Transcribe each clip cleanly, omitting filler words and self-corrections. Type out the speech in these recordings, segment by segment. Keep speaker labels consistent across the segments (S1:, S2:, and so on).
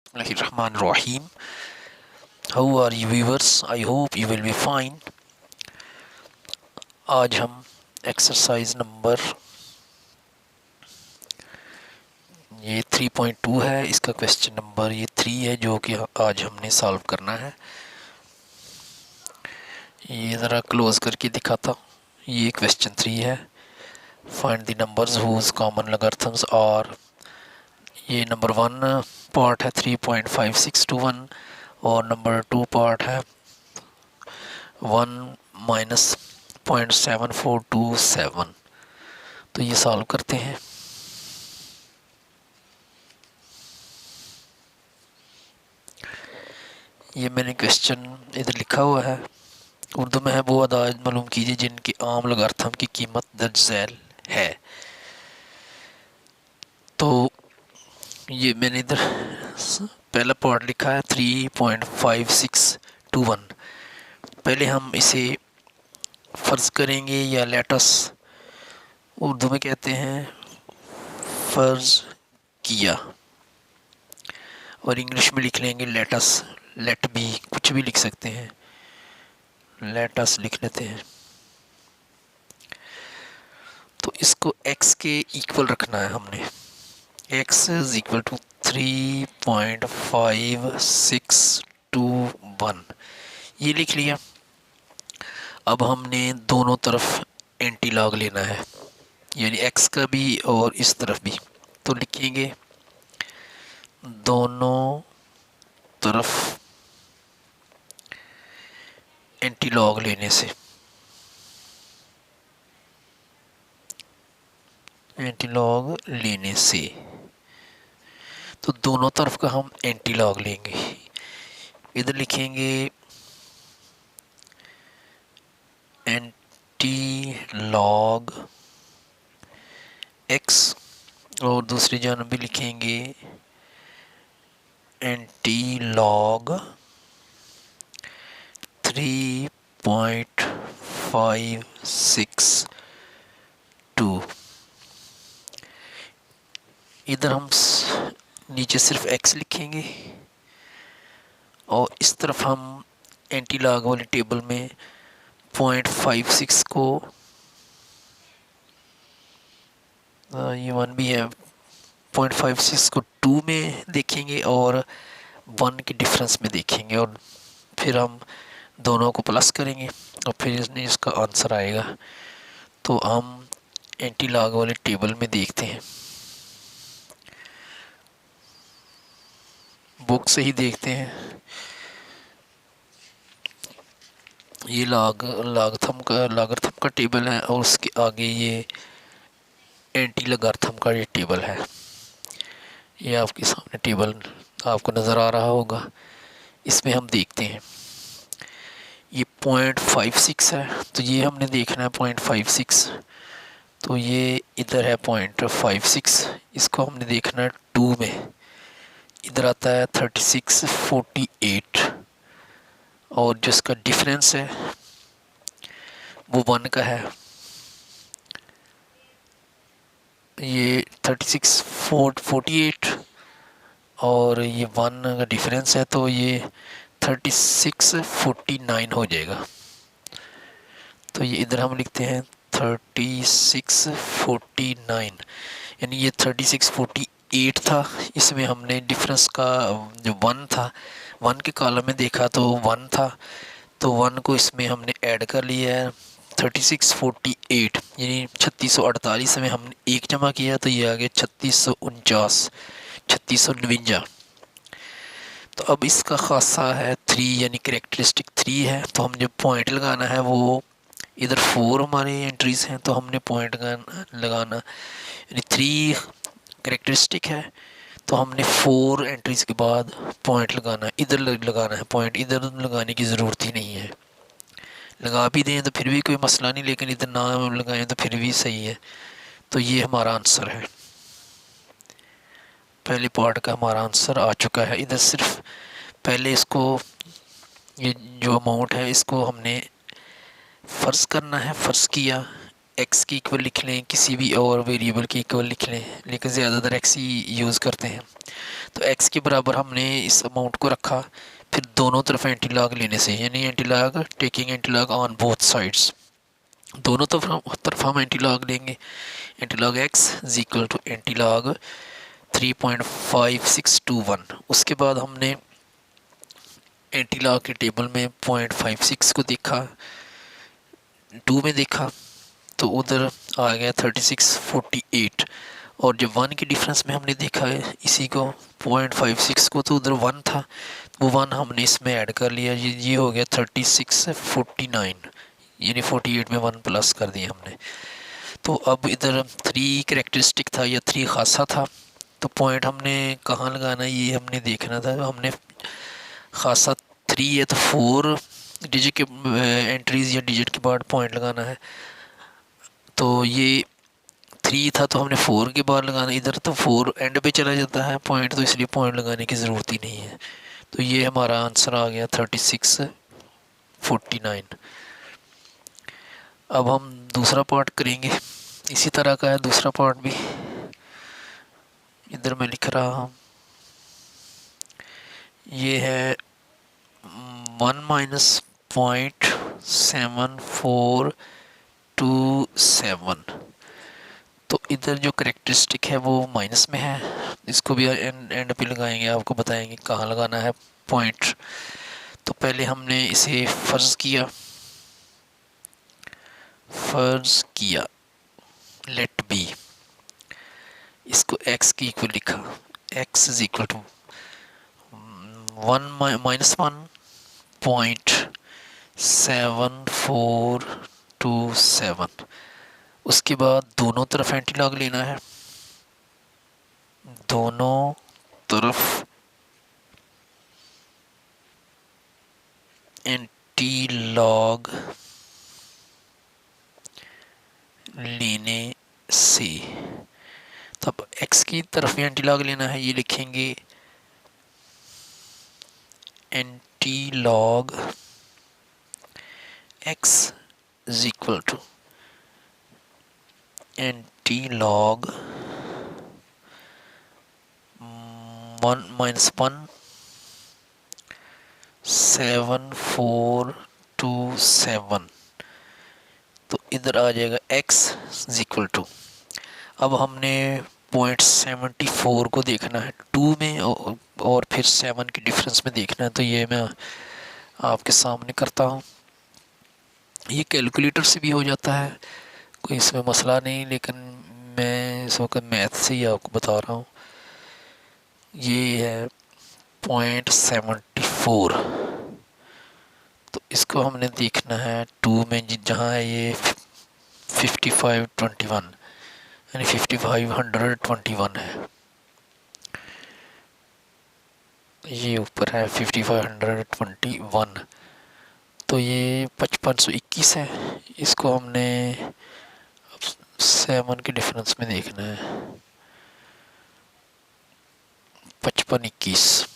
S1: Bismillahirrahmanirrahim. How are you viewers? I hope you will be fine. आज हम exercise number ये 3.2 है, इसका क्वेश्चन नंबर ये 3 है जो कि आज हमने सॉल्व करना है। ये ज़रा क्लोज करके दिखाता हूँ। ये क्वेश्चन 3 है। Find the numbers whose common logarithms और ये नंबर 1 पार्ट है 3.5621 और नंबर 2 पार्ट है 1 माइनस 0.7427। तो ये सॉल्व करते हैं। ये मैंने क्वेश्चन इधर लिखा हुआ है, उर्दू में है। वो अदाद मालूम कीजिए जिनकी आम लॉगरिथम की कीमत दर्ज झैल है। तो ये मैंने इधर पहला पार्ट लिखा है 3.5621। पहले हम इसे फ़र्ज़ करेंगे या लेटस उर्दू में कहते हैं फ़र्ज़ किया, और इंग्लिश में लिख लेंगे लेटस, लेट बी, कुछ भी लिख सकते हैं, लेटस लिख लेते हैं। तो इसको x के इक्वल रखना है हमने। x इज इक्वल टू 3.5621, ये लिख लिया। अब हमने दोनों तरफ एंटी लॉग लेना है, यानी x का भी और इस तरफ भी। तो लिखेंगे दोनों तरफ एंटी लॉग लेने से, एंटी लॉग लेने से, तो दोनों तरफ का हम एंटी लॉग लेंगे। इधर लिखेंगे एंटी लॉग x और दूसरी जानब भी लिखेंगे एंटी लॉग 3.562। इधर हम नीचे सिर्फ x लिखेंगे और इस तरफ हम एंटी लॉग वाली टेबल में 0.56 को, ये 1 भी है, 0.56 को 2 में देखेंगे और 1 के डिफरेंस में देखेंगे, और फिर हम दोनों को प्लस करेंगे और फिर इसका आंसर आएगा। तो हम एंटी लॉग वाले टेबल में देखते हैं, बुक से ही देखते हैं। ये लॉगरिथम का टेबल है और उसके आगे ये एंटी लॉगरिथम का ये टेबल है। ये आपके सामने टेबल आपको नज़र आ रहा होगा। इसमें हम देखते हैं ये 0.56 है, तो ये हमने देखना है 0.56। तो ये इधर है 0.56, इसको हमने देखना है 2 में। इधर आता है 3648 और जिसका डिफरेंस है वो 1 का है। ये 3648 और ये 1 का डिफरेंस है, तो ये 3649 हो जाएगा। तो ये इधर हम लिखते हैं 3649, यानी ये 3648 था। इसमें हमने डिफरेंस का जो 1 था, 1 के कॉलम में देखा तो 1 था, तो 1 को इसमें हमने ऐड कर लिया है। 3648 यानी 3648 में हमने 1 जमा किया तो ये आ गया 3649, 3649। तो अब इसका खासा है 3, यानी करेक्टरिस्टिक 3 है। तो हम जो पॉइंट लगाना है वो इधर 4 हमारी एंट्रीज हैं, तो हमने पॉइंट लगाना, यानी 3 करेक्टरिस्टिक है तो हमने 4 एंट्रीज के बाद पॉइंट लगाना है। इधर लगाना है पॉइंट, इधर लगाने की ज़रूरत ही नहीं है। लगा भी दें तो फिर भी कोई मसला नहीं, लेकिन इधर ना लगाएं तो फिर भी सही है। तो ये हमारा आंसर है, पहले पार्ट का हमारा आंसर आ चुका है। इधर सिर्फ पहले इसको, ये जो अमाउंट है इसको हमने फ़र्ज़ करना है, फ़र्ज़ किया एक्स की इक्वल लिख लें, किसी भी और वेरिएबल की इक्वल लिख लें, लेकिन ज़्यादातर एक्स ही यूज़ करते हैं। तो एक्स के बराबर हमने इस अमाउंट को रखा, फिर दोनों तरफ एंटी लॉग लेने से, यानी anti log taking anti log on both sides, दोनों तरफ हम एंटी लॉग लेंगे। Anti log x is equal to anti log 3.5621। उसके बाद हमने एंटी लॉग के टेबल में 0.56 को देखा, 2 में देखा तो उधर आ गया 3648, और जब 1 के डिफरेंस में हमने देखा है इसी को 0.56 को, तो उधर 1 था, वो 1 हमने इसमें ऐड कर लिया, ये हो गया 3649, यानी 48 में 1 प्लस कर दिया हमने। तो अब इधर 3 करेक्टरिस्टिक था या 3 खासा था, तो पॉइंट हमने कहाँ लगाना है ये हमने देखना था। हमने खासा 3 है तो 4 डिजिट के एंट्रीज या डिजिट के बाद पॉइंट लगाना है। तो ये 3 था तो हमने 4 के बाद लगाना, इधर तो 4 एंड पे चला जाता है पॉइंट, तो इसलिए पॉइंट लगाने की ज़रूरत ही नहीं है। तो ये हमारा आंसर आ गया 3649। अब हम दूसरा पार्ट करेंगे, इसी तरह का है दूसरा पार्ट भी, इधर मैं लिख रहा हूँ। ये है 1 माइनस 0.7427, तो इधर जो करेक्टरिस्टिक है वो माइनस में है, इसको भी एंड पे लगाएंगे, आपको बताएंगे कहाँ लगाना है पॉइंट। तो पहले हमने इसे फ़र्ज़ किया लेट बी, इसको x की इक्वल लिखा, x is equal to 1 minus 1.7427। उसके बाद दोनों तरफ एंटी लॉग लेना है, दोनों तरफ एंटी लॉग लेने से, तब x की तरफ भी एंटी लॉग लेना है, ये लिखेंगे anti log x is equal to anti log 1 minus 1.7427, तो इधर आ जाएगा x इज इक्वल टू, अब हमने 0.74 को देखना है 2 में और फिर 7 के डिफरेंस में देखना है। तो ये मैं आपके सामने करता हूँ, ये कैलकुलेटर से भी हो जाता है, कोई इसमें मसला नहीं, लेकिन मैं इस वक्त मैथ से ही आपको बता रहा हूँ। ये है 0.74, तो इसको हमने देखना है 2 में, जहाँ है ये 5521, यानी 5521 है, ये ऊपर है 5521, तो ये 5521 है। इसको हमने 7 के डिफरेंस में देखना है, 5521,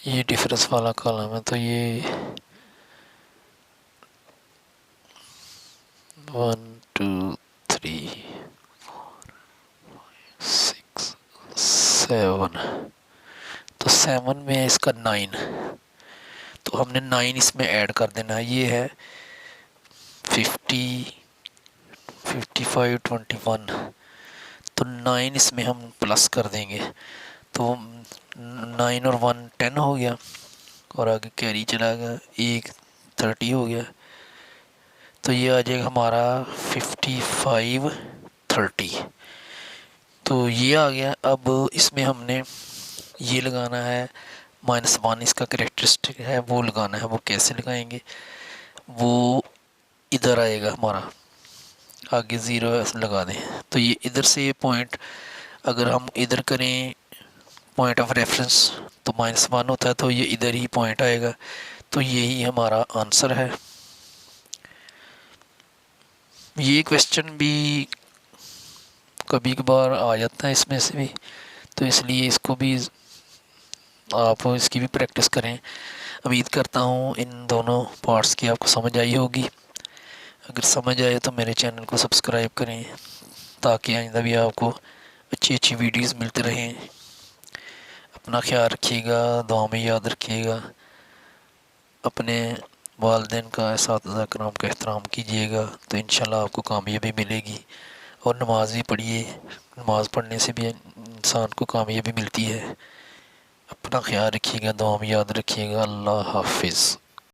S1: ये डिफरेंस वाला कॉलम है, तो ये 1 2 3 4 6 7, तो 7 में है इसका 9, तो हमने 9 इसमें ऐड कर देना है। ये है 5521, तो 9 इसमें हम प्लस कर देंगे, तो 9 और 1 10 हो गया, और आगे कैरी चला गया, 1 30 हो गया, तो ये आ जाएगा हमारा 5530, तो ये आ गया। अब इसमें हमने ये लगाना है -1, इसका करेक्टरिस्टिक है वो लगाना है, वो कैसे लगाएंगे, वो इधर आएगा हमारा, आगे 0 लगा दें, तो ये इधर से ये पॉइंट अगर हम इधर करें पॉइंट ऑफ रेफरेंस तो -1 होता है, तो ये इधर ही पॉइंट आएगा, तो यही हमारा आंसर है। ये क्वेश्चन भी कभी कभार आ जाता है इसमें से भी, तो इसलिए इसको भी आप इसकी भी प्रैक्टिस करें। उम्मीद करता हूँ इन दोनों पार्ट्स की आपको समझ आई होगी। अगर समझ आए तो मेरे चैनल को सब्सक्राइब करें ताकि आइंदा भी आपको अच्छी अच्छी वीडियोस मिलते रहें। अपना ख्याल रखिएगा, दुआ में याद रखिएगा। अपने वालिदैन का, असातिज़ा कराम का एहतराम कीजिएगा तो इंशाल्लाह आपको कामयाबी मिलेगी। और नमाज़ भी पढ़िए, नमाज़ पढ़ने से भी इंसान को कामयाबी मिलती है। अपना ख्याल रखिएगा, दुआ में याद रखिएगा। अल्लाह हाफिज़।